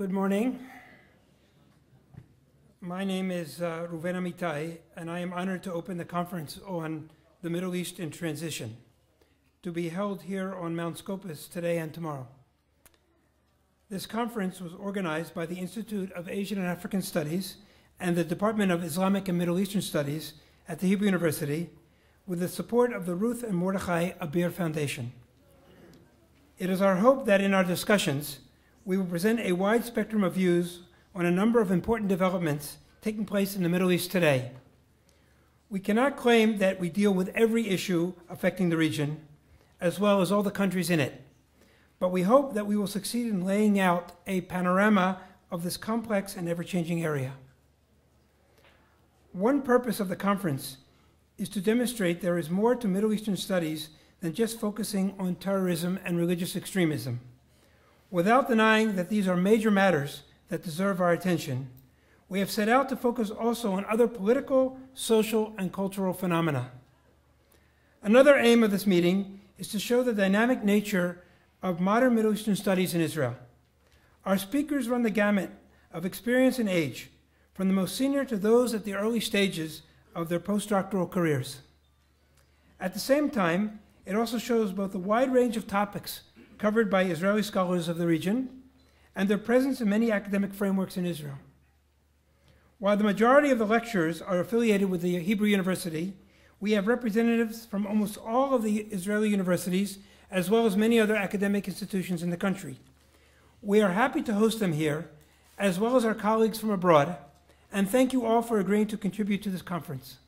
Good morning. My name is Reuven Amitai, and I am honored to open the conference on the Middle East in Transition, to be held here on Mount Scopus today and tomorrow. This conference was organized by the Institute of Asian and African Studies and the Department of Islamic and Middle Eastern Studies at the Hebrew University with the support of the Ruth and Mordechai Abir Foundation. It is our hope that in our discussions, we will present a wide spectrum of views on a number of important developments taking place in the Middle East today. We cannot claim that we deal with every issue affecting the region, as well as all the countries in it, but we hope that we will succeed in laying out a panorama of this complex and ever-changing area. One purpose of the conference is to demonstrate there is more to Middle Eastern studies than just focusing on terrorism and religious extremism. Without denying that these are major matters that deserve our attention, we have set out to focus also on other political, social, and cultural phenomena. Another aim of this meeting is to show the dynamic nature of modern Middle Eastern studies in Israel. Our speakers run the gamut of experience and age, from the most senior to those at the early stages of their postdoctoral careers. At the same time, it also shows both a wide range of topics covered by Israeli scholars of the region and their presence in many academic frameworks in Israel. While the majority of the lecturers are affiliated with the Hebrew University, we have representatives from almost all of the Israeli universities, as well as many other academic institutions in the country. We are happy to host them here, as well as our colleagues from abroad, and thank you all for agreeing to contribute to this conference.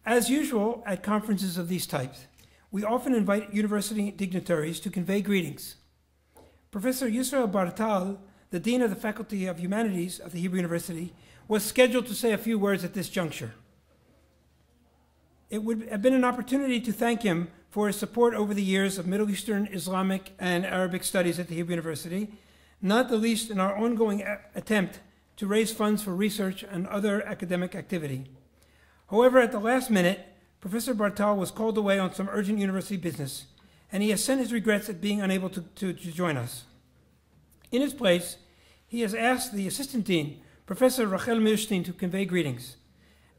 As usual at conferences of these types, we often invite university dignitaries to convey greetings. Professor Yisrael Bartal, the Dean of the Faculty of Humanities of the Hebrew University, was scheduled to say a few words at this juncture. It would have been an opportunity to thank him for his support over the years of Middle Eastern, Islamic, and Arabic studies at the Hebrew University, not the least in our ongoing attempt to raise funds for research and other academic activity. However, at the last minute, Professor Bartal was called away on some urgent university business, and he has sent his regrets at being unable to join us. In his place, he has asked the Assistant Dean, Professor Rachel Milstein, to convey greetings.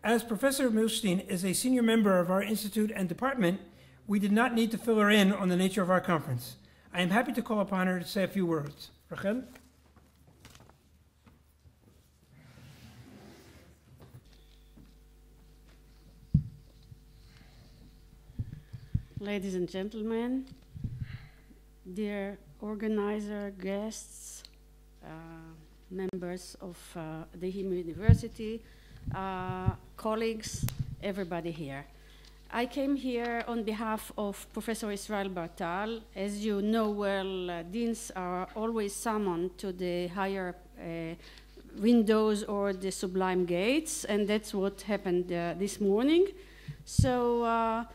As Professor Milstein is a senior member of our institute and department, we did not need to fill her in on the nature of our conference. I am happy to call upon her to say a few words. Rachel? Ladies and gentlemen, dear organizer, guests, members of the Hebrew University, colleagues, everybody here. I came here on behalf of Professor Israel Bartal. As you know well, deans are always summoned to the higher windows or the sublime gates, and that's what happened this morning. So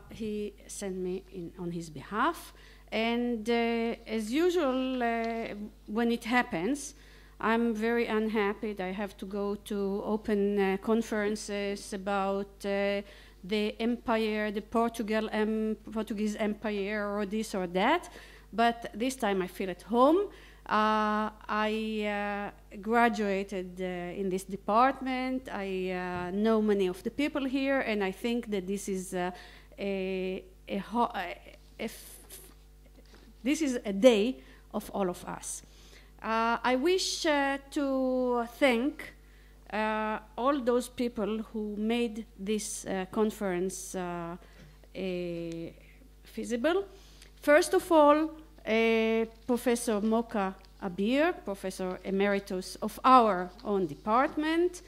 he sent me in on his behalf, and as usual, when it happens, I'm very unhappy that I have to go to open conferences about the empire, the Portuguese empire, or this or that, but this time I feel at home. I graduated in this department. I know many of the people here, and I think that this is this is a day of all of us. I wish to thank all those people who made this conference feasible. First of all, Professor Mocha Abir, Professor Emeritus of our own department,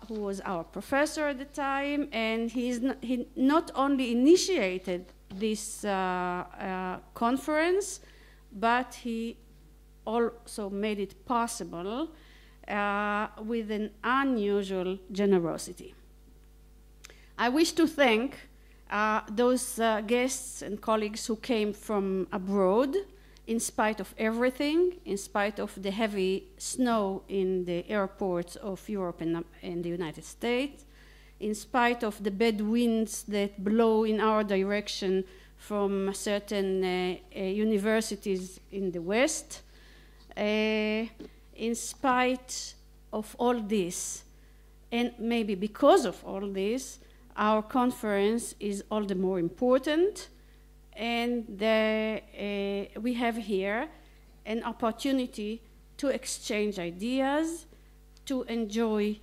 who was our professor at the time, and he not only initiated this conference, but he also made it possible with an unusual generosity. I wish to thank those guests and colleagues who came from abroad, in spite of everything, in spite of the heavy snow in the airports of Europe and the United States, in spite of the bad winds that blow in our direction from certain universities in the West, in spite of all this, and maybe because of all this, our conference is all the more important, and we have here an opportunity to exchange ideas, to enjoy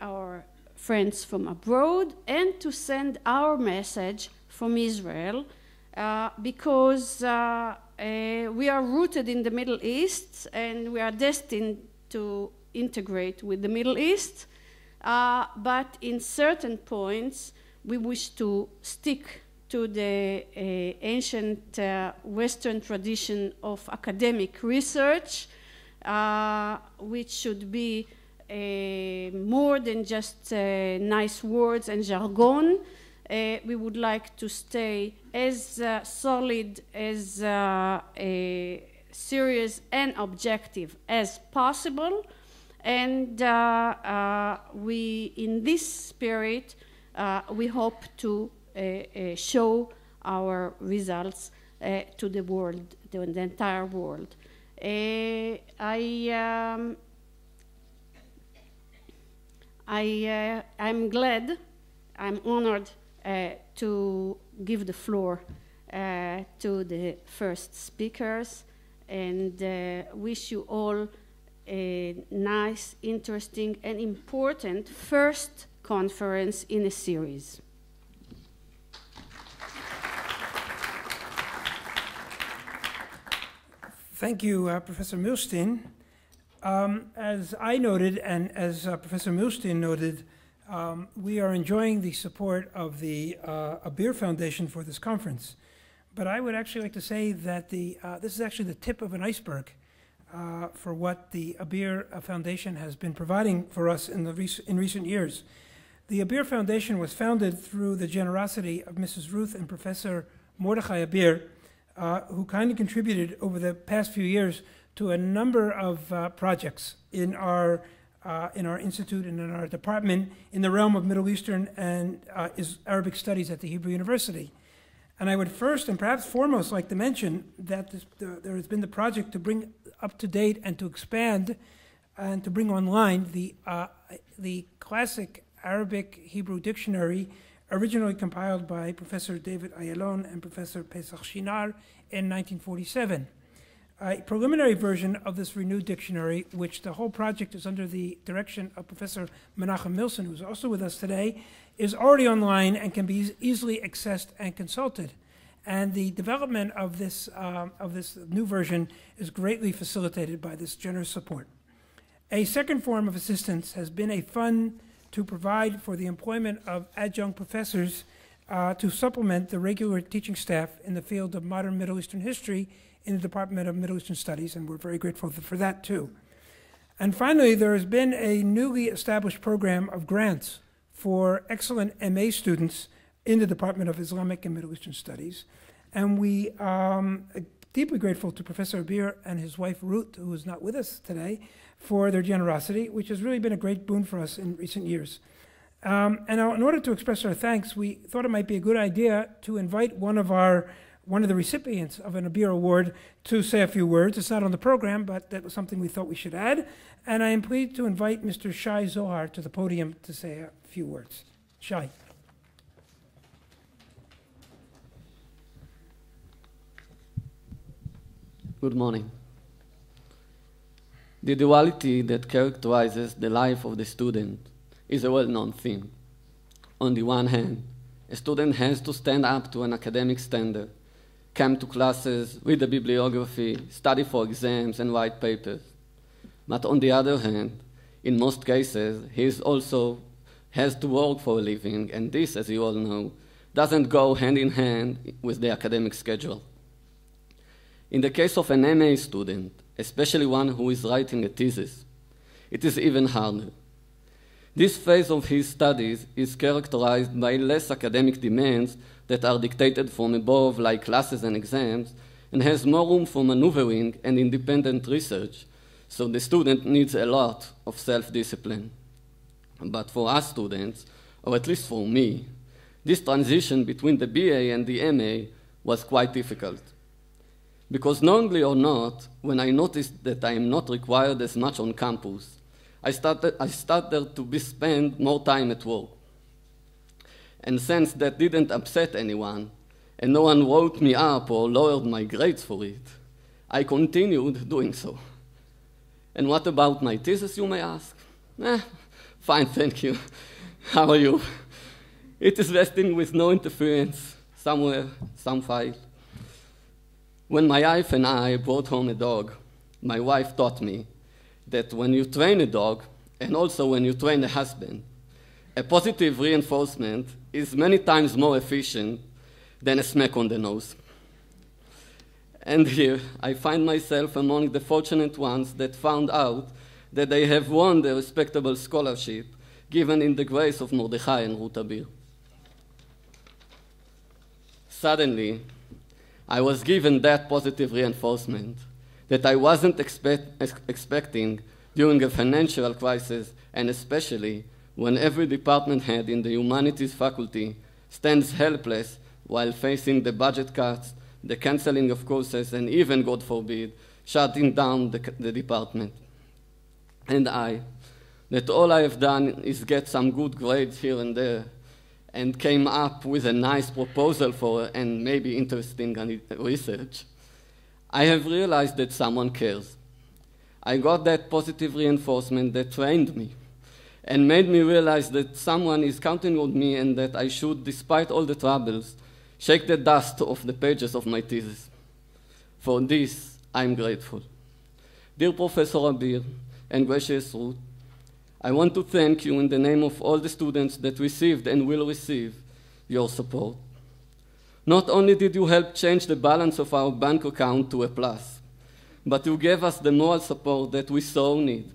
our friends from abroad, and to send our message from Israel, because we are rooted in the Middle East, and we are destined to integrate with the Middle East, but in certain points, we wish to stick to the ancient Western tradition of academic research, which should be more than just nice words and jargon. We would like to stay as solid, as serious and objective as possible. And we, in this spirit, we hope to show our results to the world, the entire world. I'm glad, I'm honored to give the floor to the first speakers, and wish you all a nice, interesting, and important first conference in a series. Thank you, Professor Milstein. As I noted, and as Professor Milstein noted, we are enjoying the support of the Abir Foundation for this conference. But I would actually like to say that this is actually the tip of an iceberg for what the Abir Foundation has been providing for us in recent years. The Abir Foundation was founded through the generosity of Mrs. Ruth and Professor Mordechai Abir, who kindly contributed over the past few years to a number of projects in our institute and in our department in the realm of Middle Eastern and Arabic studies at the Hebrew University. And I would first and perhaps foremost like to mention that there has been the project to bring up to date and to expand and to bring online the classic Arabic Hebrew dictionary originally compiled by Professor David Ayalon and Professor Pesach Shinar in 1947. A preliminary version of this renewed dictionary, which the whole project is under the direction of Professor Menachem Milstein, who's also with us today, is already online and can be easily accessed and consulted. And the development of this new version is greatly facilitated by this generous support. A second form of assistance has been a fund to provide for the employment of adjunct professors to supplement the regular teaching staff in the field of modern Middle Eastern history in the Department of Middle Eastern Studies, and we're very grateful for that too. And finally, there has been a newly established program of grants for excellent MA students in the Department of Islamic and Middle Eastern Studies. And we are deeply grateful to Professor Abir and his wife Ruth, who is not with us today, for their generosity, which has really been a great boon for us in recent years. And in order to express our thanks, we thought it might be a good idea to invite one of the recipients of an Abir Award to say a few words. It's not on the program, but that was something we thought we should add. And I am pleased to invite Mr. Shai Zohar to the podium to say a few words. Shai. Good morning. The duality that characterizes the life of the student is a well-known theme. On the one hand, a student has to stand up to an academic standard, come to classes, read the bibliography, study for exams, and write papers. But on the other hand, in most cases, he also has to work for a living, and this, as you all know, doesn't go hand in hand with the academic schedule. In the case of an MA student, especially one who is writing a thesis, it is even harder. This phase of his studies is characterized by less academic demands that are dictated from above, like classes and exams, and has more room for maneuvering and independent research, so the student needs a lot of self-discipline. But for us students, or at least for me, this transition between the BA and the MA was quite difficult. Because knowingly or not, when I noticed that I am not required as much on campus, I started to spend more time at work. And since that didn't upset anyone, and no one wrote me up or lowered my grades for it, I continued doing so. And what about my thesis, you may ask? Fine, thank you. How are you? It is resting with no interference, somewhere, some file. When my wife and I brought home a dog, my wife taught me that when you train a dog, and also when you train a husband, a positive reinforcement is many times more efficient than a smack on the nose. And here, I find myself among the fortunate ones that found out that they have won the respectable scholarship given in the grace of Mordechai and Ruth Abir. Suddenly, I was given that positive reinforcement that I wasn't expecting during a financial crisis, and especially when every department head in the Humanities faculty stands helpless while facing the budget cuts, the canceling of courses, and even, God forbid, shutting down the department. And that all I have done is get some good grades here and there, and came up with a nice proposal for and maybe interesting research, I have realized that someone cares. I got that positive reinforcement that trained me and made me realize that someone is counting on me and that I should, despite all the troubles, shake the dust off the pages of my thesis. For this, I'm grateful. Dear Professor Abir and gracious Ruth, I want to thank you in the name of all the students that received and will receive your support. Not only did you help change the balance of our bank account to a plus, but you gave us the moral support that we so need.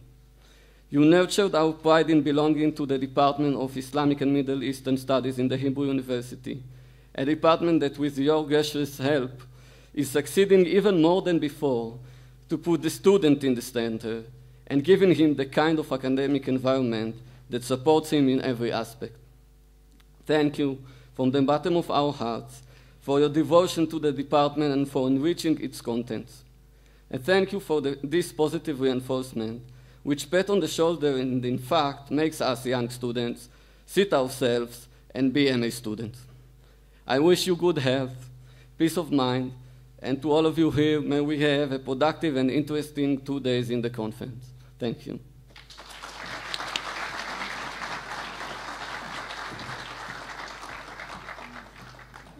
You nurtured our pride in belonging to the Department of Islamic and Middle Eastern Studies in the Hebrew University, a department that, with your gracious help, is succeeding even more than before to put the student in the center and giving him the kind of academic environment that supports him in every aspect. Thank you from the bottom of our hearts for your devotion to the department and for enriching its contents. And thank you for this positive reinforcement, which pat on the shoulder and in fact makes us young students sit ourselves and be MA students. I wish you good health, peace of mind, and to all of you here, may we have a productive and interesting 2 days in the conference. Thank you.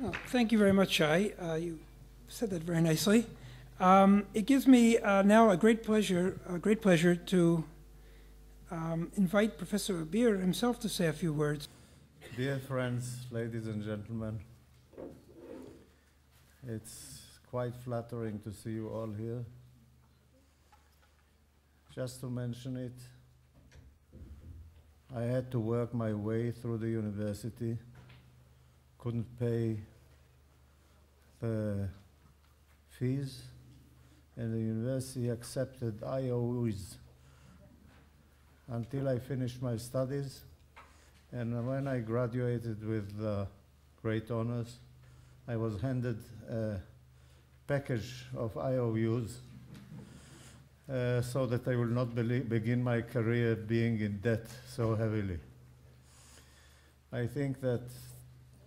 Well, thank you very much, Shai. You said that very nicely. It gives me now a great pleasure to invite Professor Abir himself to say a few words. Dear friends, ladies and gentlemen, it's quite flattering to see you all here. Just to mention it, I had to work my way through the university, couldn't pay the fees, and the university accepted IOUs until I finished my studies. And when I graduated with great honors, I was handed a package of IOUs so that I will not begin my career being in debt so heavily. I think that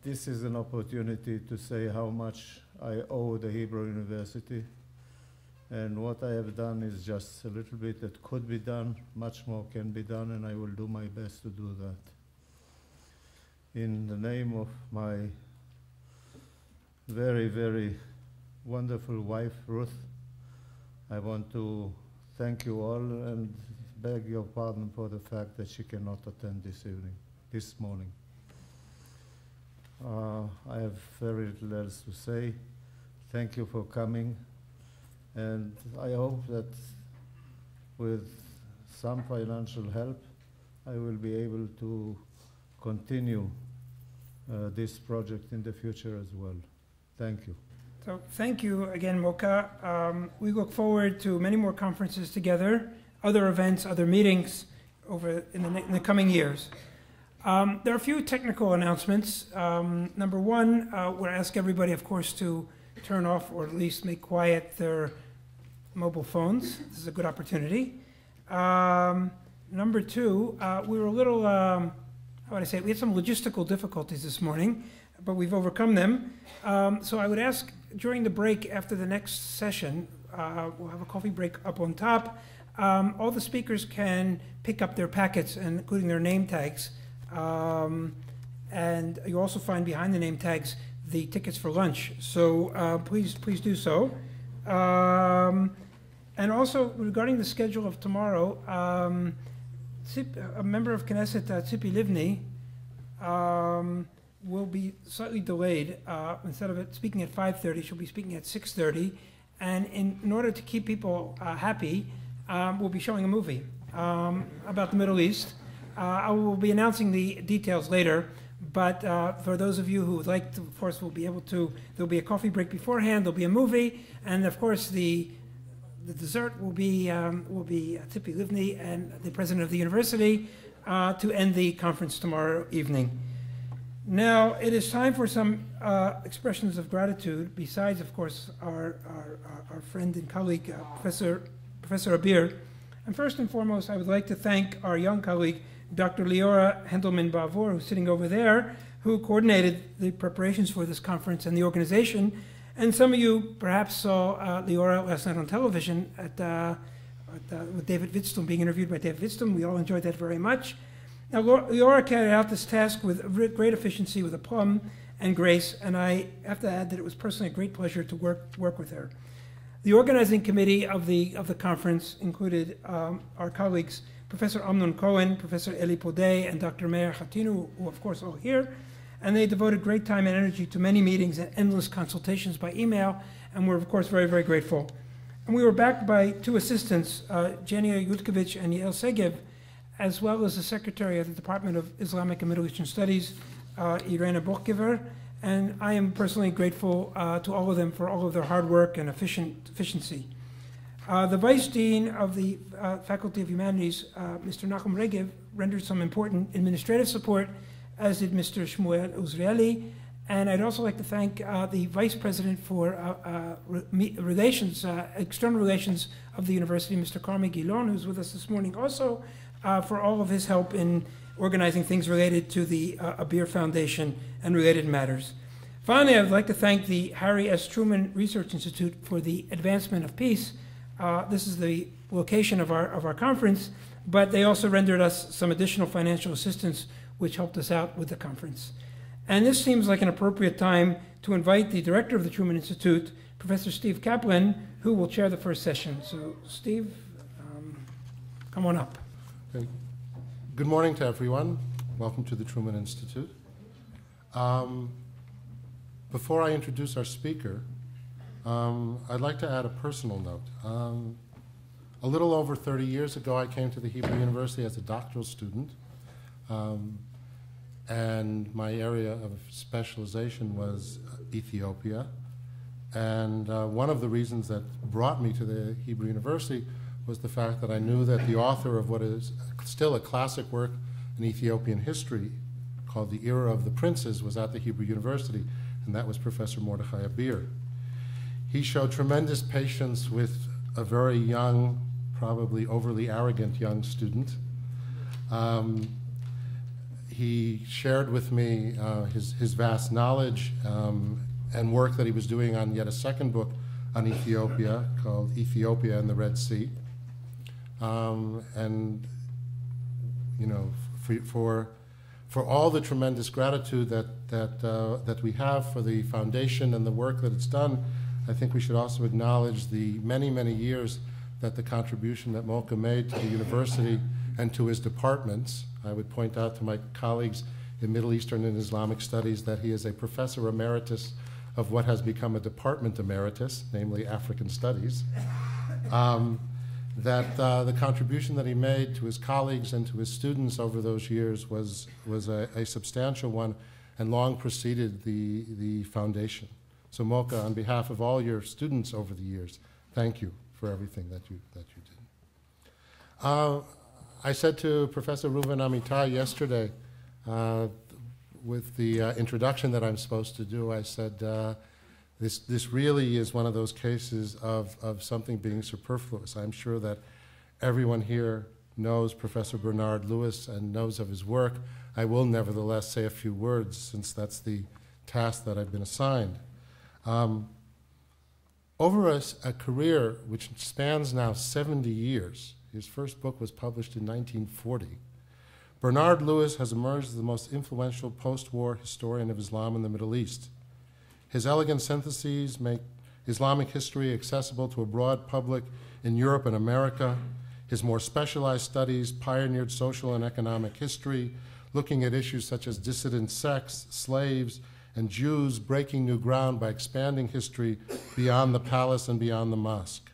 this is an opportunity to say how much I owe the Hebrew University, and what I have done is just a little bit that could be done. Much more can be done, and I will do my best to do that. In the name of my very, very wonderful wife, Ruth, I want to thank you all and beg your pardon for the fact that she cannot attend this morning. I have very little else to say. Thank you for coming, and I hope that with some financial help, I will be able to continue this project in the future as well. Thank you. So thank you again, Mocha. We look forward to many more conferences together, other events, other meetings over in the coming years. There are a few technical announcements. Number one, we'll ask everybody, of course, to turn off or at least make quiet their mobile phones. This is a good opportunity. Number two, we were a little, how would I say, we had some logistical difficulties this morning, but we've overcome them. So I would ask during the break after the next session, we'll have a coffee break up on top. All the speakers can pick up their packets, including their name tags. And you also find behind the name tags the tickets for lunch. So please do so. And also, regarding the schedule of tomorrow, a member of Knesset, Tzipi Livni, will be slightly delayed. Instead of speaking at 5:30, she'll be speaking at 6:30. And in order to keep people happy, we'll be showing a movie about the Middle East. I will be announcing the details later, but for those of you who would like to, of course, we'll be able to, there'll be a coffee break beforehand, there'll be a movie, and of course the dessert will be Tzipi Livni and the president of the university to end the conference tomorrow evening. Now, it is time for some expressions of gratitude, besides, of course, our friend and colleague, Professor Abir. And first and foremost, I would like to thank our young colleague, Dr. Leora Hendelman-Bavor, who's sitting over there, who coordinated the preparations for this conference and the organization. And some of you perhaps saw Leora last night on television with David Wittstrom, being interviewed by David Wittstrom. We all enjoyed that very much. Now, Leora carried out this task with great efficiency, with aplomb and grace, and I have to add that it was personally a great pleasure to work with her. The organizing committee of the conference included our colleagues, Professor Amnon Cohen, Professor Eli Podeh, and Dr. Meir Chatinu, who of course are all here. And they devoted great time and energy to many meetings and endless consultations by email, and we're of course very, very grateful. And we were backed by two assistants, Jenia Yudkovich and Yael Segev, as well as the Secretary of the Department of Islamic and Middle Eastern Studies, Irena Borkiver, and I am personally grateful to all of them for all of their hard work and efficiency. The Vice Dean of the Faculty of Humanities, Mr. Nachum Regev, rendered some important administrative support, as did Mr. Shmuel Uzrieli. And I'd also like to thank the Vice President for External Relations of the University, Mr. Carmi Gilon, who's with us this morning also, for all of his help in organizing things related to the Abir Foundation and related matters. Finally, I would like to thank the Harry S. Truman Research Institute for the advancement of peace. This is the location of our conference, but they also rendered us some additional financial assistance, which helped us out with the conference. And this seems like an appropriate time to invite the director of the Truman Institute, Professor Steve Kaplan, who will chair the first session. So, Steve, come on up. Okay. Good morning to everyone. Welcome to the Truman Institute. Before I introduce our speaker, I'd like to add a personal note. A little over 30 years ago, I came to the Hebrew University as a doctoral student, and my area of specialization was Ethiopia. And one of the reasons that brought me to the Hebrew University was the fact that I knew that the author of what is still a classic work in Ethiopian history called The Era of the Princes was at the Hebrew University, and that was Professor Mordechai Abir. He showed tremendous patience with a very young, probably overly arrogant young student. He shared with me his vast knowledge and work that he was doing on yet a second book on Ethiopia called Ethiopia and the Red Sea. And you know, for all the tremendous gratitude that we have for the foundation and the work that it's done, I think we should also acknowledge the many, many years that the contribution that Molka made to the university and to his departments. I would point out to my colleagues in Middle Eastern and Islamic Studies that he is a professor emeritus of what has become a department emeritus, namely African Studies. That the contribution that he made to his colleagues and to his students over those years was a substantial one and long preceded the foundation. So Molka, on behalf of all your students over the years, thank you for everything that you did. I said to Professor Reuven Amitai yesterday, with the introduction that I'm supposed to do, I said This really is one of those cases of something being superfluous. I'm sure that everyone here knows Professor Bernard Lewis and knows of his work. I will nevertheless say a few words, since that's the task that I've been assigned. Over a career which spans now 70 years, his first book was published in 1940, Bernard Lewis has emerged as the most influential post-war historian of Islam in the Middle East. His elegant syntheses make Islamic history accessible to a broad public in Europe and America. His more specialized studies pioneered social and economic history, looking at issues such as dissident sects, slaves, and Jews, breaking new ground by expanding history beyond the palace and beyond the mosque.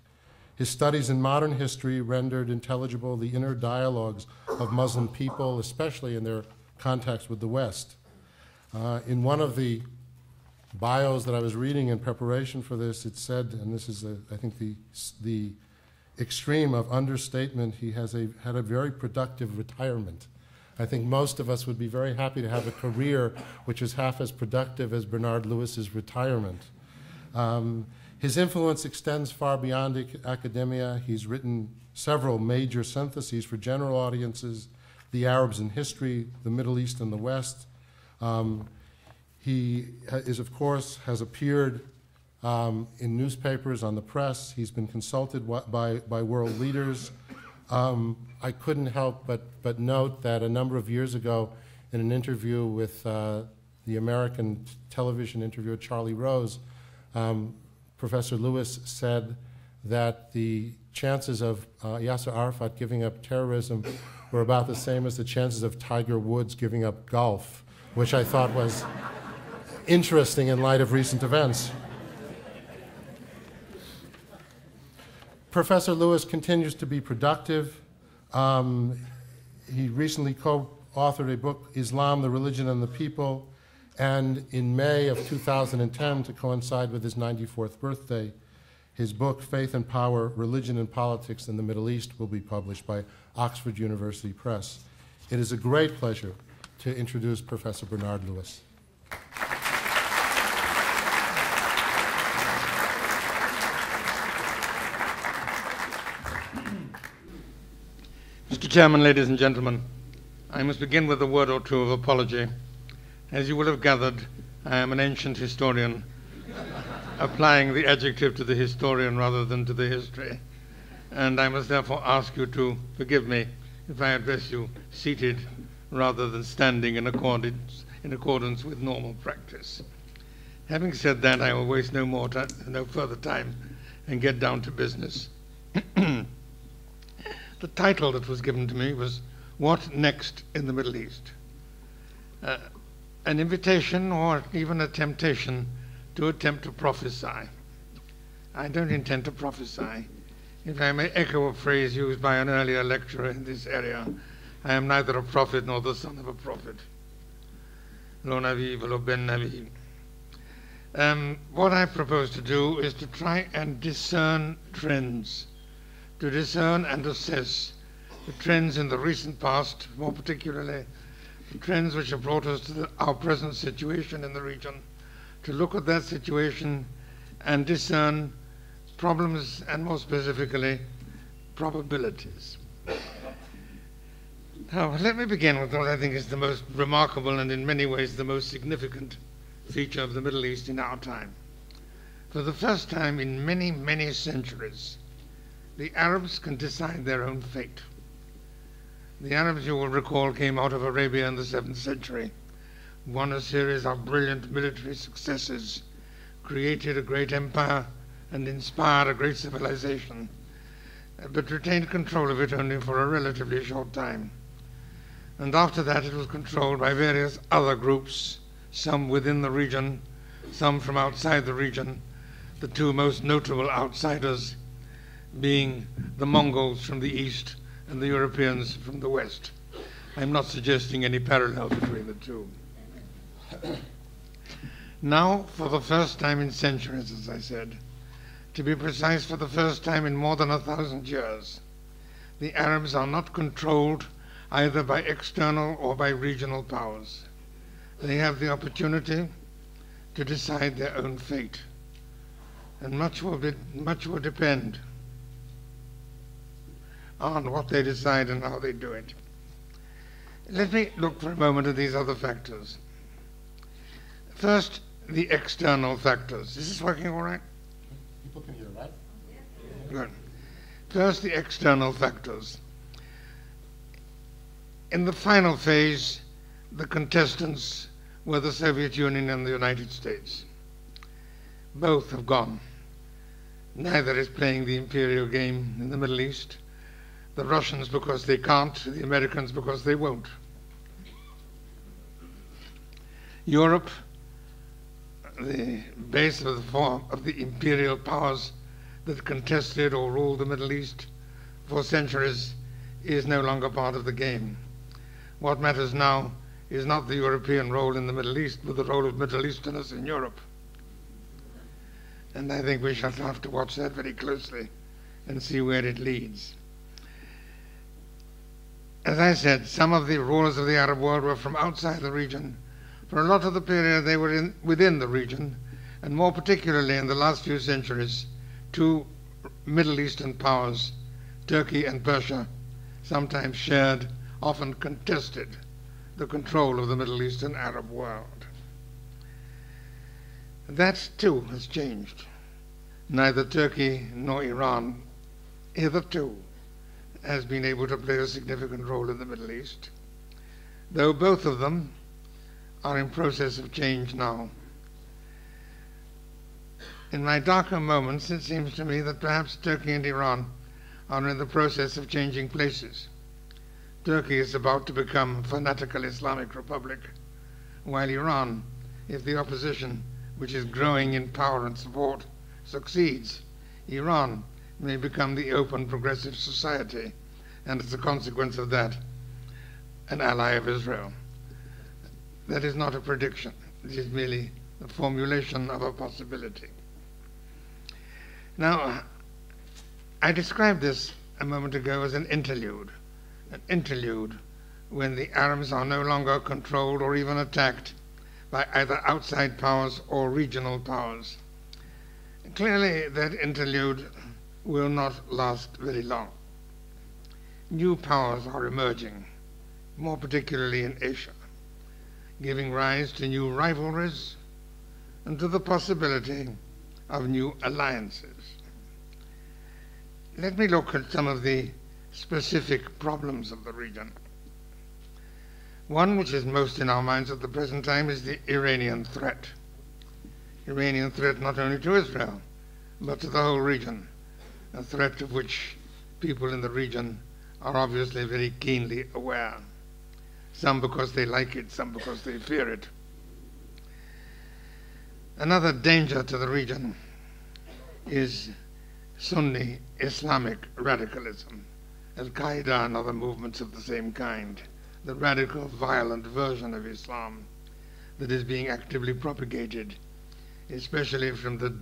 His studies in modern history rendered intelligible the inner dialogues of Muslim people, especially in their contacts with the West. In one of the bios that I was reading in preparation for this, it said, and this is, I think, the extreme of understatement, he has had a very productive retirement. I think most of us would be very happy to have a career which is half as productive as Bernard Lewis's retirement. His influence extends far beyond academia. He's written several major syntheses for general audiences, The Arabs in History, The Middle East and the West. He is, of course, has appeared in newspapers, on the press. He's been consulted by world leaders. I couldn't help but note that a number of years ago, in an interview with the American television interviewer Charlie Rose, Professor Lewis said that the chances of Yasser Arafat giving up terrorism were about the same as the chances of Tiger Woods giving up golf, which I thought was interesting in light of recent events. Professor Lewis continues to be productive. He recently co-authored a book, Islam, the Religion and the People, and in May of 2010, to coincide with his 94th birthday, his book, Faith and Power, Religion and Politics in the Middle East, will be published by Oxford University Press. It is a great pleasure to introduce Professor Bernard Lewis. Mr. Chairman, ladies and gentlemen, I must begin with a word or two of apology. As you will have gathered, I am an ancient historian, applying the adjective to the historian rather than to the history, and I must therefore ask you to forgive me if I address you seated rather than standing in accordance with normal practice. Having said that, I will waste no further time and get down to business. The title that was given to me was What Next in the Middle East? An invitation or even a temptation to attempt to prophesy. I don't intend to prophesy. If I may echo a phrase used by an earlier lecturer in this area, I am neither a prophet nor the son of a prophet. Lo Navi velo ben Navi. What I propose to do is to try and discern trends, to discern and assess the trends in the recent past, more particularly the trends which have brought us to our present situation in the region, to look at that situation and discern problems and, more specifically, probabilities. Now, let me begin with what I think is the most remarkable and in many ways the most significant feature of the Middle East in our time. For the first time in many, many centuries, the Arabs can decide their own fate. The Arabs, you will recall, came out of Arabia in the 7th century, won a series of brilliant military successes, created a great empire, and inspired a great civilization, but retained control of it only for a relatively short time. And after that, it was controlled by various other groups, some within the region, some from outside the region, the two most notable outsiders being the Mongols from the east and the Europeans from the west. I'm not suggesting any parallel between the two. Now, for the first time in centuries, as I said, to be precise, for the first time in more than 1,000 years, the Arabs are not controlled either by external or by regional powers. They have the opportunity to decide their own fate. and much will depend on what they decide and how they do it. Let me look for a moment at these other factors. First, the external factors. Is this working all right? People can hear, right? Good. First, the external factors. In the final phase, the contestants were the Soviet Union and the United States. Both have gone. Neither is playing the imperial game in the Middle East. The Russians because they can't, the Americans because they won't. Europe, the base of the form of the imperial powers that contested or ruled the Middle East for centuries, is no longer part of the game. What matters now is not the European role in the Middle East, but the role of Middle Easterners in Europe. And I think we shall have to watch that very closely and see where it leads. As I said, some of the rulers of the Arab world were from outside the region. For a lot of the period they were within the region, and more particularly in the last few centuries, two Middle Eastern powers, Turkey and Persia, sometimes shared, often contested, the control of the Middle Eastern Arab world. That too has changed. Neither Turkey nor Iran hitherto has been able to play a significant role in the Middle East, though both of them are in process of change now. In my darker moments, it seems to me that perhaps Turkey and Iran are in the process of changing places. Turkey is about to become a fanatical Islamic republic, while Iran, if the opposition, which is growing in power and support, succeeds, Iran may become the open progressive society, and as a consequence of that, an ally of Israel. That is not a prediction. It is merely the formulation of a possibility. Now, I described this a moment ago as an interlude when the Arabs are no longer controlled or even attacked by either outside powers or regional powers. Clearly, that interlude will not last very long. New powers are emerging, more particularly in Asia, giving rise to new rivalries and to the possibility of new alliances. Let me look at some of the specific problems of the region. One which is most in our minds at the present time is the Iranian threat. Iranian threat not only to Israel, but to the whole region, a threat of which people in the region are obviously very keenly aware, some because they like it, some because they fear it. Another danger to the region is Sunni Islamic radicalism, Al-Qaeda and other movements of the same kind, the radical, violent version of Islam that is being actively propagated, especially from the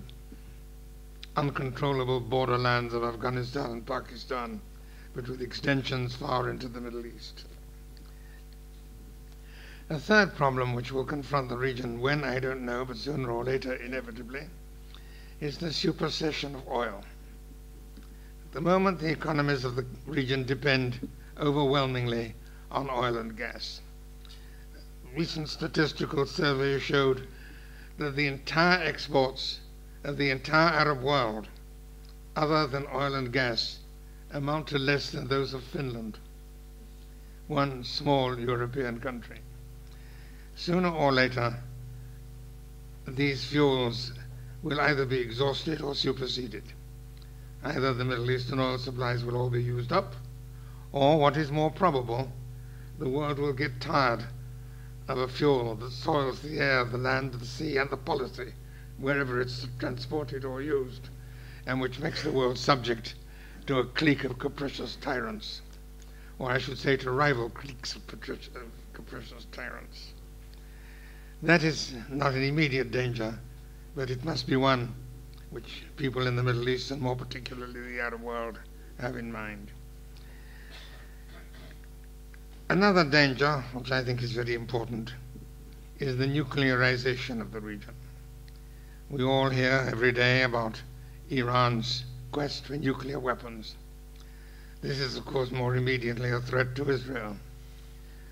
uncontrollable borderlands of Afghanistan and Pakistan, but with extensions far into the Middle East. A third problem which will confront the region, when I don't know, but sooner or later inevitably, is the supersession of oil. At the moment, the economies of the region depend overwhelmingly on oil and gas. Recent statistical surveys showed that the entire exports of the entire Arab world, other than oil and gas, amount to less than those of Finland, one small European country. Sooner or later, these fuels will either be exhausted or superseded. Either the Middle Eastern oil supplies will all be used up, or what is more probable, the world will get tired of a fuel that soils the air, the land, the sea, and the policy, wherever it's transported or used, and which makes the world subject to a clique of capricious tyrants, or I should say to rival cliques of capricious tyrants. That is not an immediate danger, but it must be one which people in the Middle East, and more particularly the Arab world, have in mind. Another danger, which I think is very important, is the nuclearization of the region. We all hear every day about Iran's quest for nuclear weapons. This is, of course, more immediately a threat to Israel,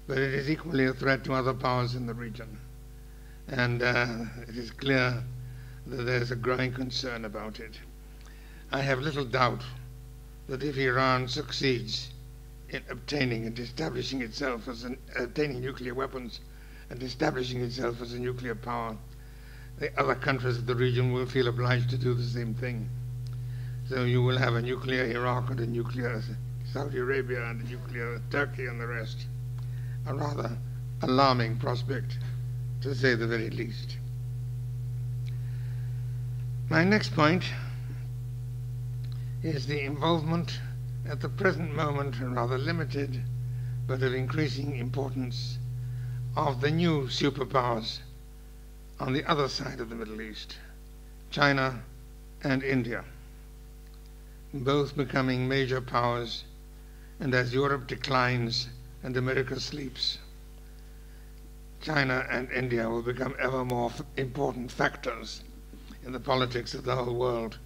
but it is equally a threat to other powers in the region. And it is clear that there's a growing concern about it. I have little doubt that if Iran succeeds in obtaining and establishing itself as obtaining nuclear weapons and establishing itself as a nuclear power, the other countries of the region will feel obliged to do the same thing. So you will have a nuclear Iraq and a nuclear Saudi Arabia and a nuclear Turkey and the rest. A rather alarming prospect, to say the very least. My next point is the involvement at the present moment, rather limited, but of increasing importance, of the new superpowers on the other side of the Middle East, China and India, both becoming major powers, and as Europe declines and America sleeps, China and India will become ever more important factors in the politics of the whole world,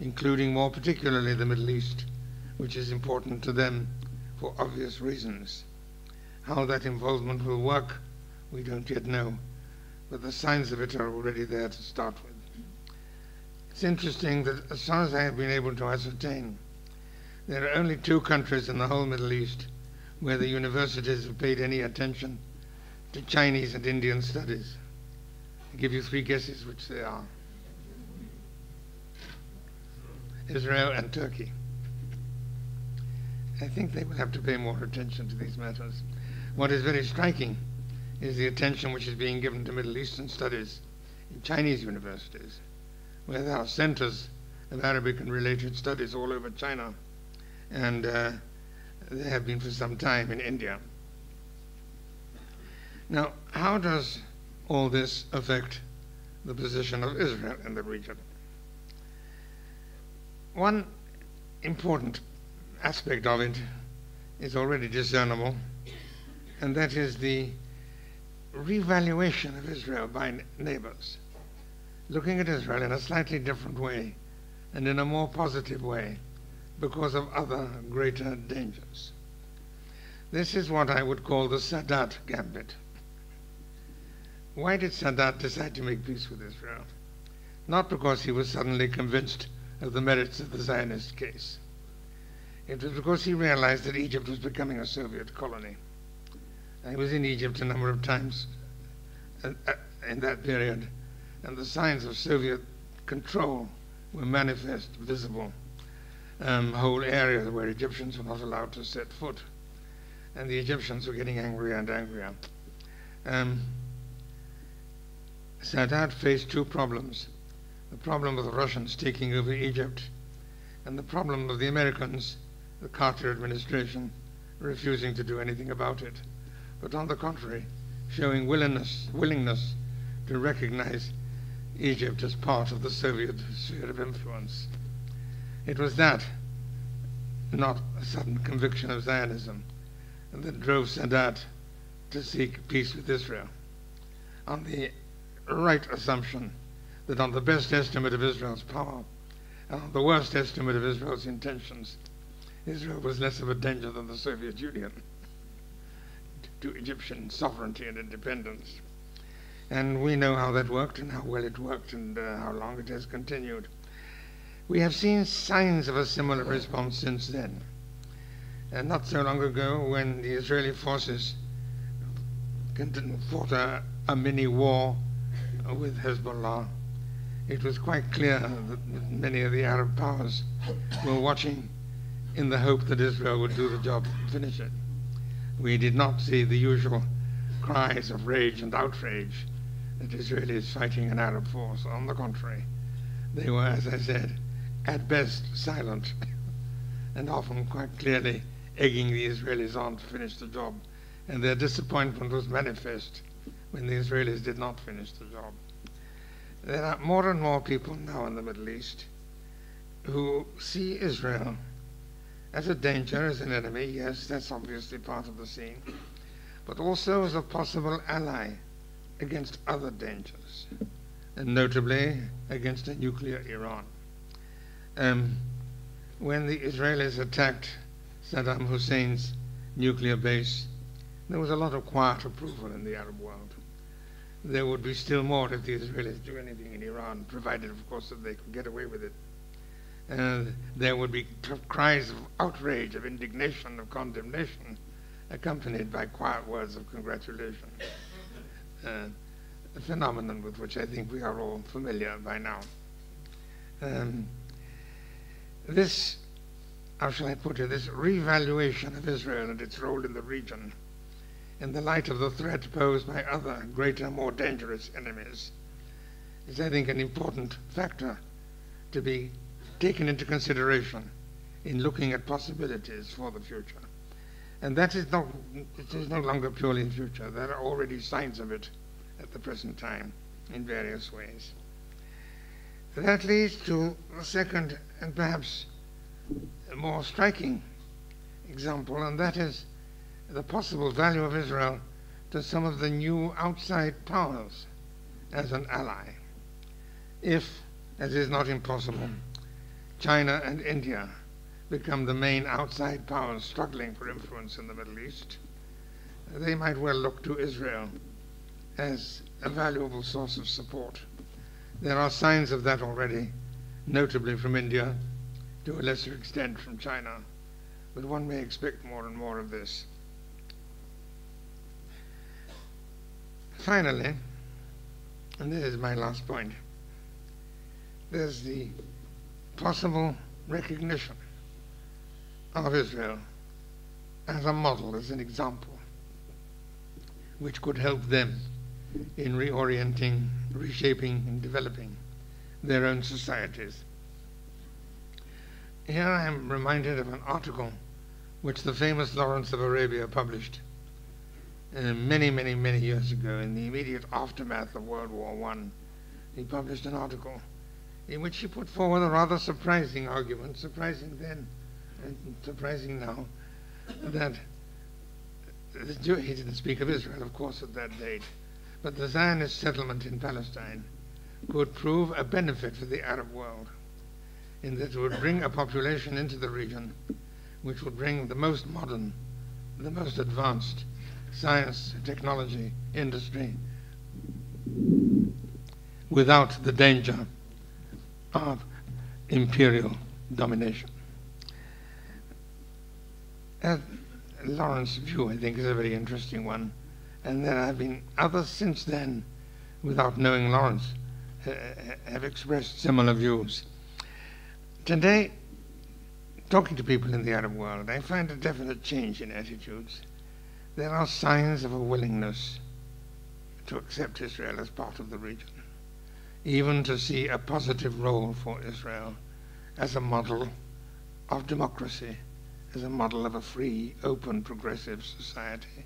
including more particularly the Middle East, which is important to them for obvious reasons. How that involvement will work, we don't yet know, but the signs of it are already there to start with. It's interesting that as far as I have been able to ascertain, there are only 2 countries in the whole Middle East where the universities have paid any attention to Chinese and Indian studies. I'll give you 3 guesses which they are. Israel and Turkey. I think they will have to pay more attention to these matters. What is very striking is the attention which is being given to Middle Eastern studies in Chinese universities, where there are centers of Arabic and related studies all over China, and they have been for some time in India. Now, how does all this affect the position of Israel in the region? One important aspect of it is already discernible, and that is the revaluation of Israel by neighbors, looking at Israel in a slightly different way and in a more positive way because of other greater dangers. This is what I would call the Sadat Gambit. Why did Sadat decide to make peace with Israel? Not because he was suddenly convinced of the merits of the Zionist case. It was because he realized that Egypt was becoming a Soviet colony. I was in Egypt a number of times in that period, and the signs of Soviet control were manifest, visible. Whole areas where Egyptians were not allowed to set foot, and the Egyptians were getting angrier and angrier. Sadat faced 2 problems: the problem of the Russians taking over Egypt, and the problem of the Americans, the Carter administration, refusing to do anything about it, but on the contrary, showing willingness to recognize Egypt as part of the Soviet sphere of influence. It was that, not a sudden conviction of Zionism, that drove Sadat to seek peace with Israel, on the right assumption that on the best estimate of Israel's power and on the worst estimate of Israel's intentions, Israel was less of a danger than the Soviet Union to Egyptian sovereignty and independence. And we know how that worked and how well it worked and how long it has continued. We have seen signs of a similar response since then. And not so long ago, when the Israeli forces fought a mini war with Hezbollah, it was quite clear that many of the Arab powers were watching in the hope that Israel would do the job and finish it. We did not see the usual cries of rage and outrage that Israelis fighting an Arab force. On the contrary, they were, as I said, at best silent and often quite clearly egging the Israelis on to finish the job. And their disappointment was manifest when the Israelis did not finish the job. There are more and more people now in the Middle East who see Israel as a danger, as an enemy. Yes, that's obviously part of the scene, but also as a possible ally against other dangers. and notably against a nuclear Iran. When the Israelis attacked Saddam Hussein's nuclear base, there was a lot of quiet approval in the Arab world. There would be still more if the Israelis do anything in Iran, provided, of course, that they could get away with it. There would be cries of outrage, of indignation, of condemnation, accompanied by quiet words of congratulation. A phenomenon with which I think we are all familiar by now. This, how shall I put it, this revaluation of Israel and its role in the region in the light of the threat posed by other, greater, more dangerous enemies is, I think, an important factor to be taken into consideration in looking at possibilities for the future. And that is it is no longer purely future. There are already signs of it at the present time in various ways. That leads to a second and perhaps a more striking example, and that is the possible value of Israel to some of the new outside powers as an ally. If, as is not impossible, China and India become the main outside powers struggling for influence in the Middle East, they might well look to Israel as a valuable source of support. There are signs of that already, notably from India, to a lesser extent from China, but one may expect more and more of this. Finally, and this is my last point, there's the possible recognition of Israel as a model, as an example, which could help them in reorienting, reshaping, and developing their own societies. Here I am reminded of an article which the famous Lawrence of Arabia published many, many, many years ago in the immediate aftermath of World War I. He published an article in which he put forward a rather surprising argument, surprising then and surprising now, that he didn't speak of Israel, of course, at that date, but the Zionist settlement in Palestine could prove a benefit for the Arab world, in that it would bring a population into the region which would bring the most modern, the most advanced science, technology, industry, without the danger of imperial domination. Lawrence's view, I think, is a very interesting one, and there have been others since then, without knowing Lawrence, have expressed similar views. Today, talking to people in the Arab world, I find a definite change in attitudes. There are signs of a willingness to accept Israel as part of the region, even to see a positive role for Israel as a model of democracy, as a model of a free, open, progressive society.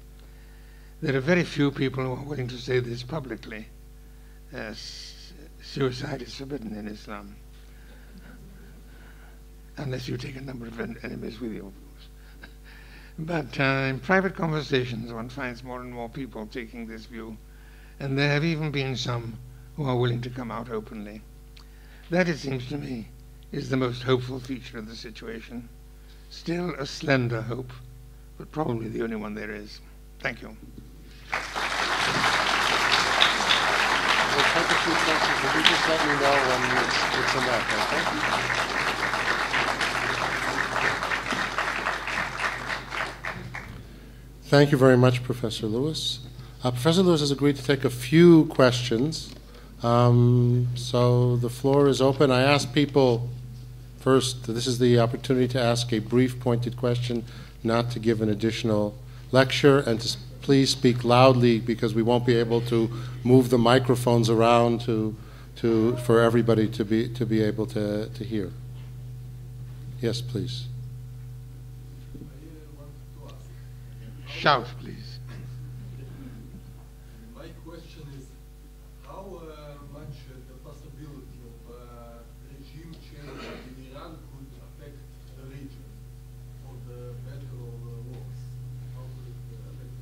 There are very few people who are willing to say this publicly. Suicide is forbidden in Islam, unless you take a number of enemies with you, of course. But in private conversations, one finds more and more people taking this view, and there have even been some who are willing to come out openly. That, it seems to me, is the most hopeful feature of the situation. Still a slender hope, but probably the only one there is. Thank you. We'll take a few questions. Will you just let me know when it's enough, okay? Thank you very much, Professor Lewis. Professor Lewis has agreed to take a few questions. So the floor is open. I ask people first, this is the opportunity to ask a brief, pointed question, not to give an additional lecture, and to please speak loudly because we won't be able to move the microphones around for everybody to be able to hear. Yes, please. Shout, please. My question is, how much the possibility of regime change in Iran could affect the region, for the better or the worse? How could it affect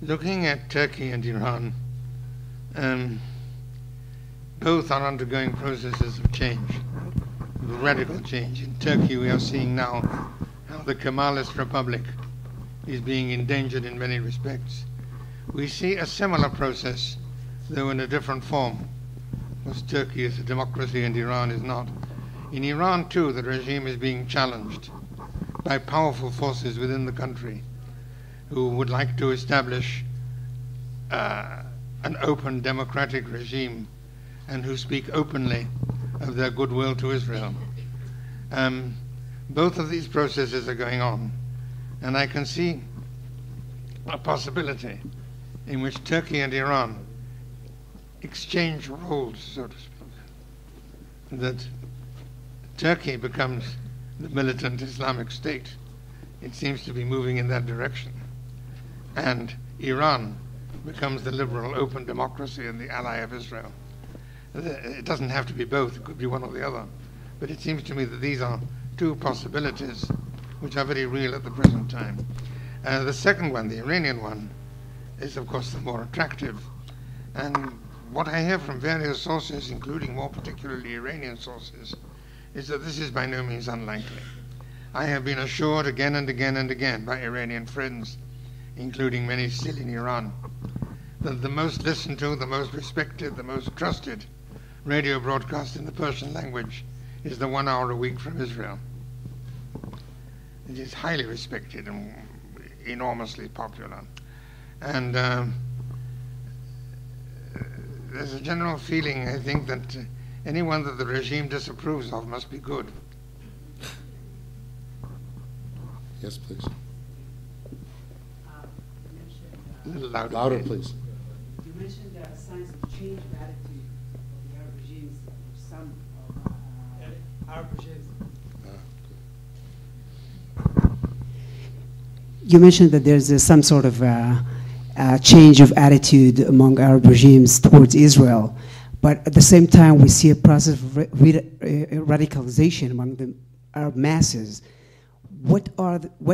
it? Looking at Turkey and Iran, both are undergoing processes of change, radical change. In Turkey, we are seeing now how the Kemalist Republic is being endangered in many respects. We see a similar process, though in a different form, because Turkey is a democracy and Iran is not. In Iran, too, the regime is being challenged by powerful forces within the country who would like to establish an open democratic regime and who speak openly of their goodwill to Israel. Both of these processes are going on, and I can see a possibility in which Turkey and Iran exchange roles, so to speak, that Turkey becomes the militant Islamic State. It seems to be moving in that direction. And Iran becomes the liberal, open democracy and the ally of Israel. It doesn't have to be both, it could be one or the other. But it seems to me that these are two possibilities which are very real at the present time. The second one, the Iranian one, is of course the more attractive. And what I hear from various sources, including more particularly Iranian sources, is that this is by no means unlikely. I have been assured again and again and again by Iranian friends, including many still in Iran, that the most listened to, the most respected, the most trusted radio broadcast in the Persian language is the 1 hour a week from Israel. It is highly respected and enormously popular. And there's a general feeling, I think, that anyone that the regime disapproves of must be good. Yes, please. A little louder. Louder, please. You mentioned signs of change of attitude of the Arab regimes, some of Arab regimes. You mentioned that there's some sort of change of attitude among Arab regimes towards Israel, but at the same time we see a process of radicalization among the Arab masses. What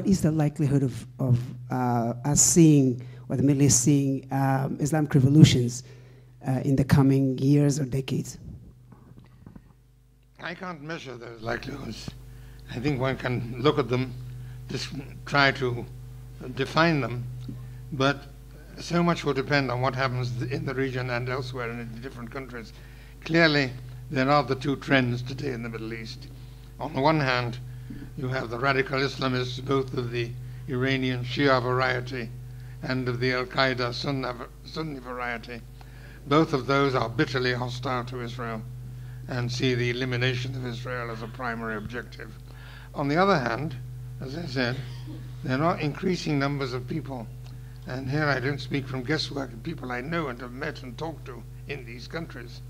is the likelihood of us seeing, or the Middle East seeing, Islamic revolutions in the coming years or decades? I can't measure those likelihoods. I think one can look at them, just try to define them, but so much will depend on what happens in the region and elsewhere in the different countries. Clearly, there are the two trends today in the Middle East. On the one hand, you have the radical Islamists, both of the Iranian Shia variety and of the Al-Qaeda Sunni variety. Both of those are bitterly hostile to Israel and see the elimination of Israel as a primary objective. On the other hand, as I said, there are increasing numbers of people, and here I don't speak from guesswork, people I know and have met and talked to in these countries,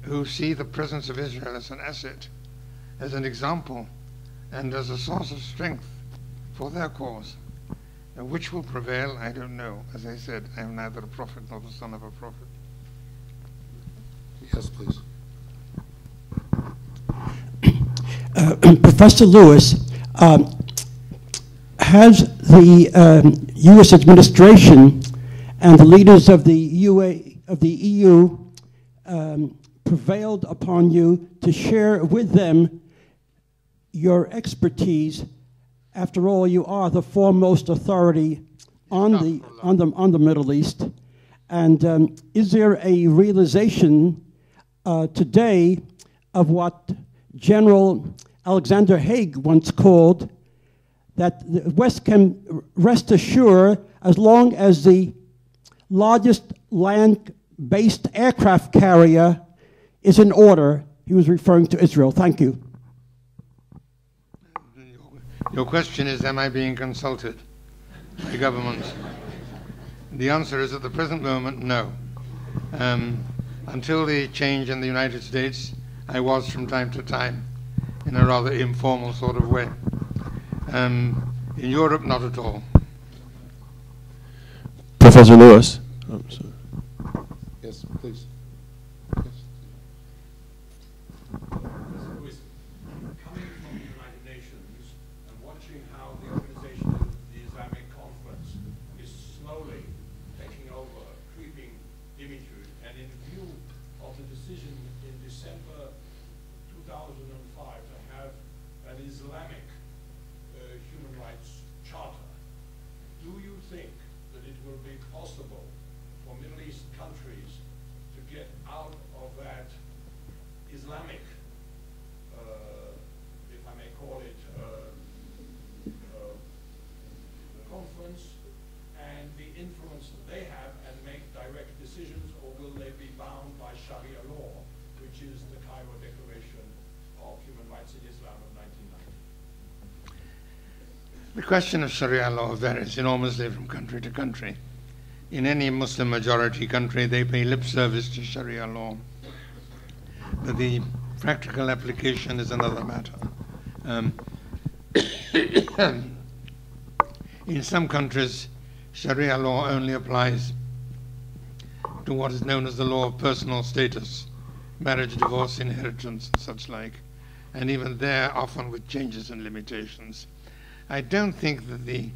who see the presence of Israel as an asset, as an example, and as a source of strength for their cause. Which will prevail, I don't know. As I said, I am neither a prophet nor the son of a prophet. Yes, please. Professor Lewis, has the U.S. administration and the leaders of the EU prevailed upon you to share with them your expertise? After all, you are the foremost authority on the Middle East. And is there a realization today of what General Alexander Haig once called, that the West can rest assured as long as the largest land-based aircraft carrier is in order? He was referring to Israel. Thank you. Your question is, am I being consulted by government? The answer is, at the present moment, no. Until the change in the United States, I was from time to time, in a rather informal sort of way. In Europe, not at all. Professor Lewis. Oh, sorry. Yes, please. Yes. Coming from the United Nations and watching how the organization of the Islamic Conference is slowly taking over, creeping imagery, and in view of the decision The question of Sharia law varies enormously from country to country. In any Muslim majority country, they pay lip service to Sharia law. But the practical application is another matter. In some countries, Sharia law only applies to what is known as the law of personal status, marriage, divorce, inheritance, and such like, and even there often with changes and limitations. I don't think that the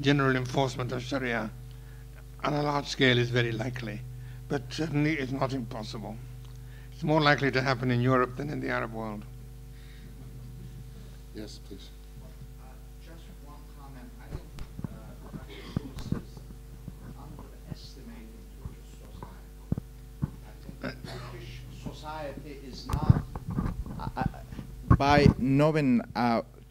general enforcement of Sharia on a large scale is very likely, but certainly it's not impossible. It's more likely to happen in Europe than in the Arab world. Yes, please. Just one comment. I think Dr. Willis is underestimating Turkish society. I think Turkish society is not. By knowing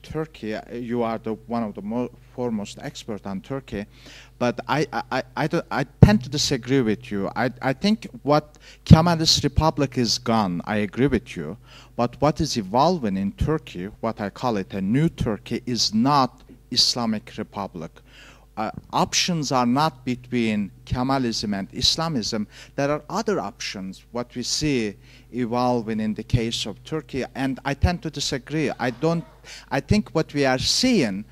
Turkey, you are one of the foremost experts on Turkey, but I tend to disagree with you. I think what Kemalist Republic is gone, I agree with you, but what is evolving in Turkey, what I call it a new Turkey, is not Islamic Republic. Options are not between Kemalism and Islamism. There are other options, what we see evolving in the case of Turkey, and I tend to disagree. I think what we are seeing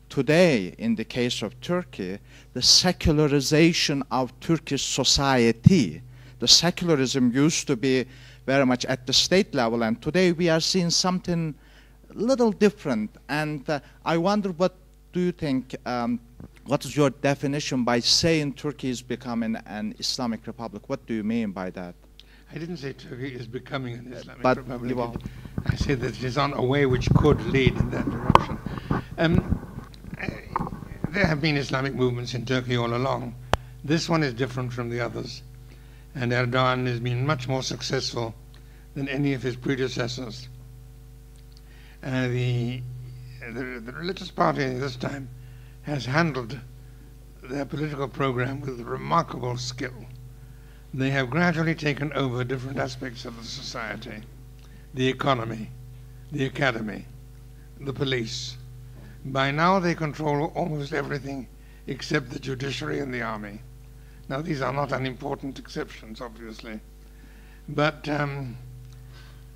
today in the case of Turkey, the secularization of Turkish society. The secularism used to be very much at the state level, and today we are seeing something a little different. And I wonder, what do you think, what is your definition by saying Turkey is becoming an Islamic republic? What do you mean by that? I didn't say Turkey is becoming an Islamic republic. I said that it is on a way which could lead in that direction. There have been Islamic movements in Turkey all along. This one is different from the others. And Erdogan has been much more successful than any of his predecessors. The religious party this time has handled their political program with remarkable skill. They have gradually taken over different aspects of the society: the economy, the academy, the police. By now they control almost everything except the judiciary and the army. Now these are not unimportant exceptions, obviously. But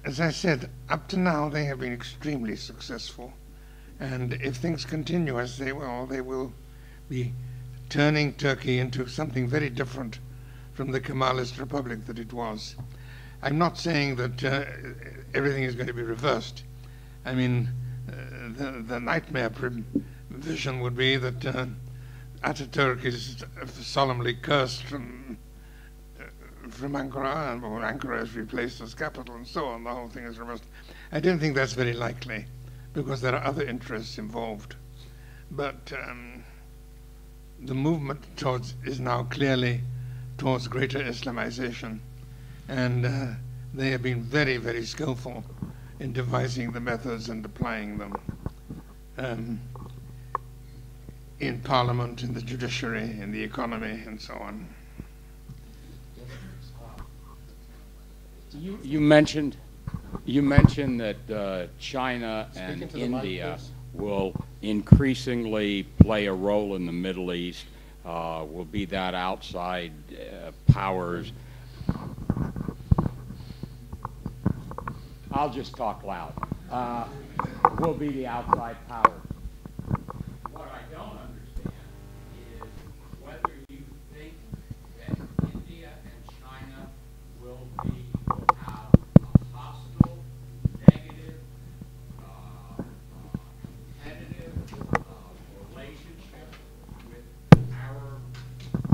as I said, up to now they have been extremely successful. And if things continue as they will be turning Turkey into something very different from the Kemalist republic that it was. I'm not saying that everything is going to be reversed. I mean, the nightmare vision would be that Ataturk is solemnly cursed from Ankara, or Ankara is replaced as capital, and so on. The whole thing is reversed. I don't think that's very likely, because there are other interests involved. But the movement is now clearly towards greater Islamization, and they have been very, very skillful in devising the methods and applying them in parliament, in the judiciary, in the economy, and so on. You mentioned that China and India will increasingly play a role in the Middle East, will be that outside powers. I'll just talk loud. Will be the outside powers. What I don't understand is whether you think that India and China will have a hostile, negative, competitive relationship with our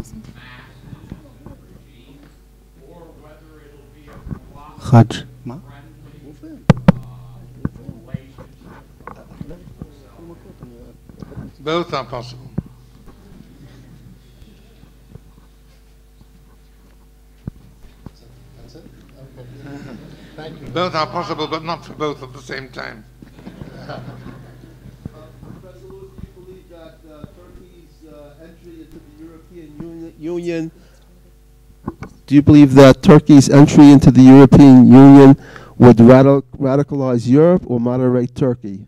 masses and regime, or whether it'll be a cooperative, Both are possible. That's it? Okay. Thank you. Both are possible, but not for both at the same time. Professor Lewis, do you believe that Turkey's entry into the European Union? Do you believe that Turkey's entry into the European Union would radicalize Europe or moderate Turkey?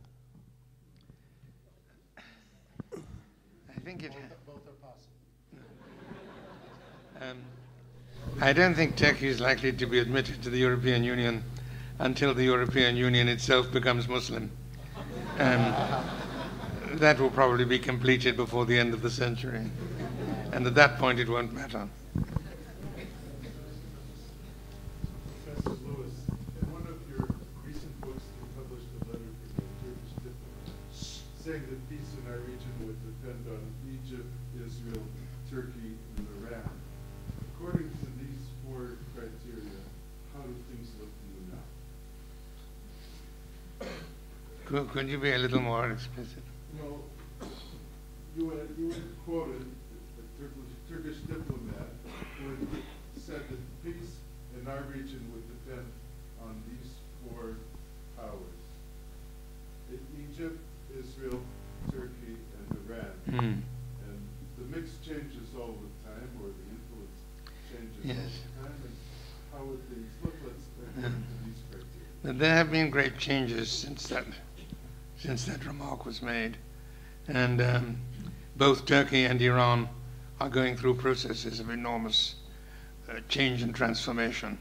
I don't think Turkey is likely to be admitted to the European Union until the European Union itself becomes Muslim. That will probably be completed before the end of the century. And at that point, it won't matter. Professor Lewis, in one of your recent books, you published a letter from the Turkish diplomat saying that peace in our region would depend on Egypt, Israel, Turkey, and Iran. According to these four criteria, how do things look to you now? Could you be a little more explicit? Well, you had quoted a Turkish diplomat who had said that peace in our region would depend on these four powers: Egypt, Israel, Turkey, and Iran. And the mix changes all the time, or the influence changes all the time. And how would things look? Let's according to these criteria. There have been great changes since that remark was made, and both Turkey and Iran are going through processes of enormous change and transformation.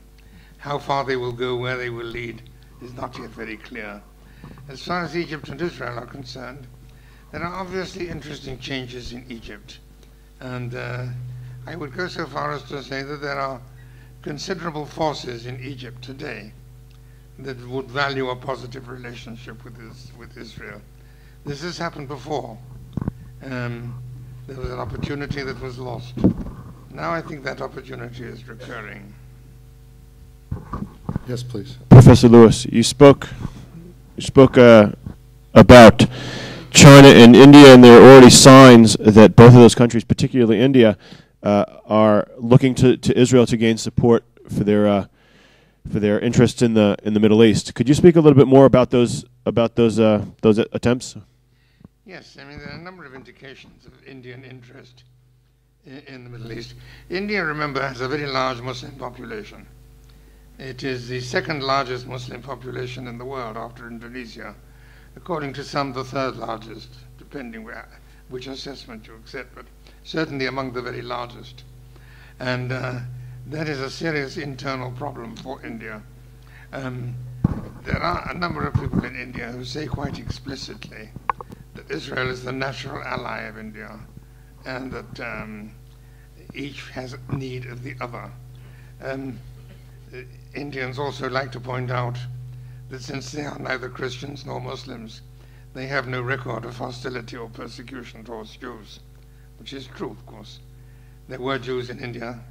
How far they will go, where they will lead, is not yet very clear. As far as Egypt and Israel are concerned, there are obviously interesting changes in Egypt, and I would go so far as to say that there are considerable forces in Egypt today that would value a positive relationship with Israel. This has happened before. There was an opportunity that was lost. Now I think that opportunity is recurring. Yes, please. Professor Lewis, you spoke about China and India, and there are already signs that both of those countries, particularly India, are looking to Israel to gain support for their interests in the Middle East. Could you speak a little bit more about those attempts? Yes, I mean, there are a number of indications of Indian interest in the Middle East. India, remember, has a very large Muslim population. It is the second largest Muslim population in the world after Indonesia. According to some, the third largest, depending which assessment you accept, but certainly among the very largest. And that is a serious internal problem for India. There are a number of people in India who say quite explicitly that Israel is the natural ally of India, and that each has need of the other. Indians also like to point out that since they are neither Christians nor Muslims, they have no record of hostility or persecution towards Jews, which is true, of course. There were Jews in India,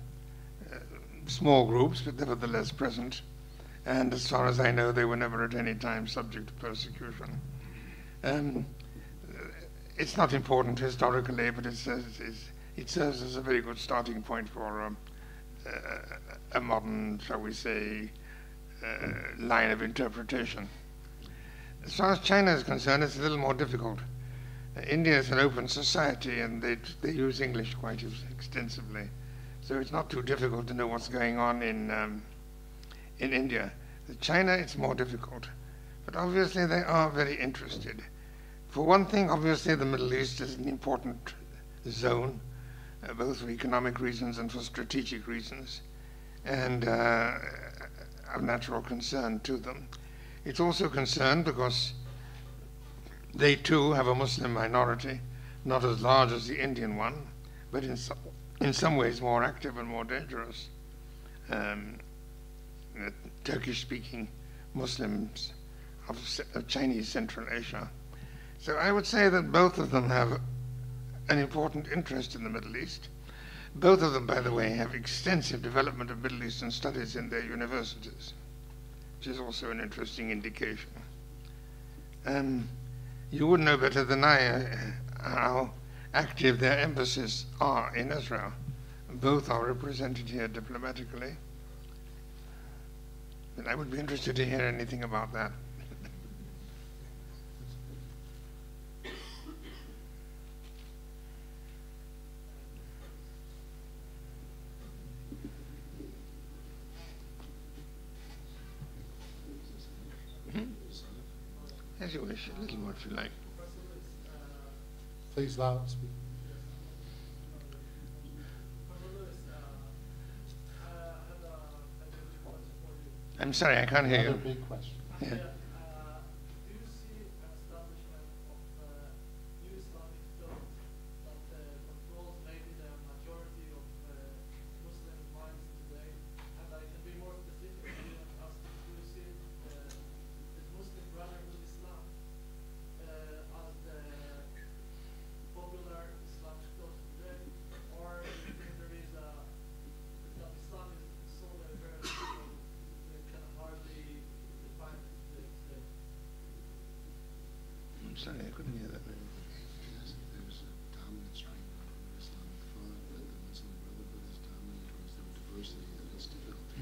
small groups, but nevertheless present, and as far as I know, they were never at any time subject to persecution. It's not important historically, but it serves as a very good starting point for a modern, shall we say, line of interpretation. As far as China is concerned, it's a little more difficult. India is an open society, and they use English quite extensively, so it's not too difficult to know what's going on in India. China, it's more difficult, but obviously they are very interested. For one thing, obviously the Middle East is an important zone, both for economic reasons and for strategic reasons, and of natural concern to them. It's also concerned because they too have a Muslim minority, not as large as the Indian one, but in some ways more active and more dangerous. Turkish-speaking Muslims of Chinese Central Asia. So I would say that both of them have an important interest in the Middle East. Both of them, by the way, have extensive development of Middle Eastern studies in their universities, which is also an interesting indication. You would know better than I how active their embassies are in Israel. Both are represented here diplomatically. And I would be interested to hear anything about that. As you wish, a little more if you like. Please, loud speak. I I'm sorry, I can't hear you. Another big question. Yeah. Do you see establishment of new Islamic thought that controls maybe the majority of Muslim minds today? And I can be more specific and ask, do you see the Muslim Brotherhood Islam as the popular Islamic thought today? Or do you think there is that Islam is so diverse that it can hardly define it today? I'm sorry, I couldn't hear that. Yes, there's a dominant strength in Islamic thought, but the Muslim Brotherhood is dominant, or is there a diversity that it's difficult to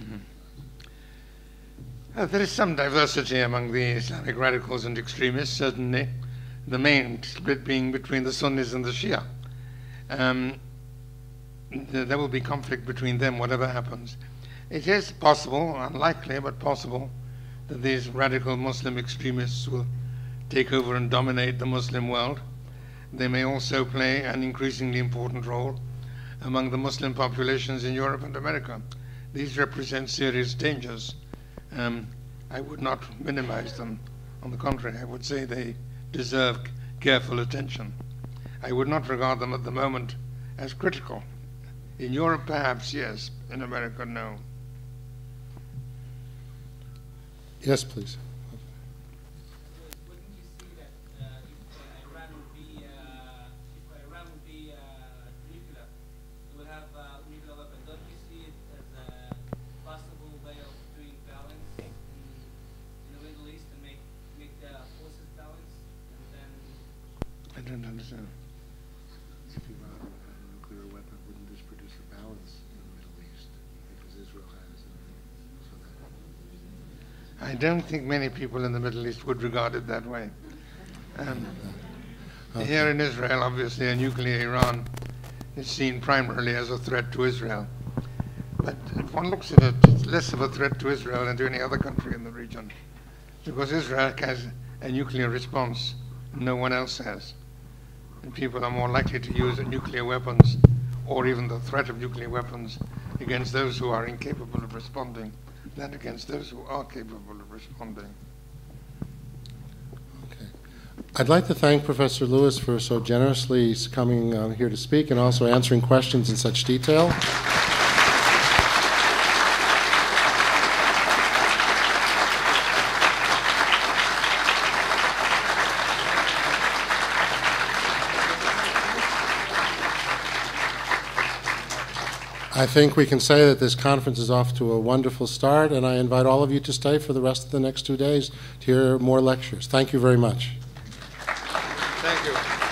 recognize? There is some diversity among the Islamic radicals and extremists, certainly. The main split being between the Sunnis and the Shia. There will be conflict between them, whatever happens. It is possible, unlikely, but possible, that these radical Muslim extremists will take over and dominate the Muslim world. They may also play an increasingly important role among the Muslim populations in Europe and America. These represent serious dangers. I would not minimize them. On the contrary, I would say they deserve careful attention. I would not regard them at the moment as critical. In Europe, perhaps, yes. In America, no. Yes, please. Wouldn't you see that if Iran would be nuclear, it would have nuclear weapons? Don't you see it as a possible way of doing balance in the Middle East and make the forces balance? And then I don't understand. If Iran had a nuclear weapon, wouldn't this produce a balance in the Middle East? Because Israel has, so that I don't think many people in the Middle East would regard it that way. Here in Israel, obviously, a nuclear Iran is seen primarily as a threat to Israel. But if one looks at it, it's less of a threat to Israel than to any other country in the region, because Israel has a nuclear response no one else has. And people are more likely to use nuclear weapons, or even the threat of nuclear weapons, against those who are incapable of responding than against those who are capable of responding. Okay. I'd like to thank Professor Lewis for so generously coming here to speak and also answering questions in such detail. I think we can say that this conference is off to a wonderful start, and I invite all of you to stay for the rest of the next 2 days to hear more lectures. Thank you very much. Thank you.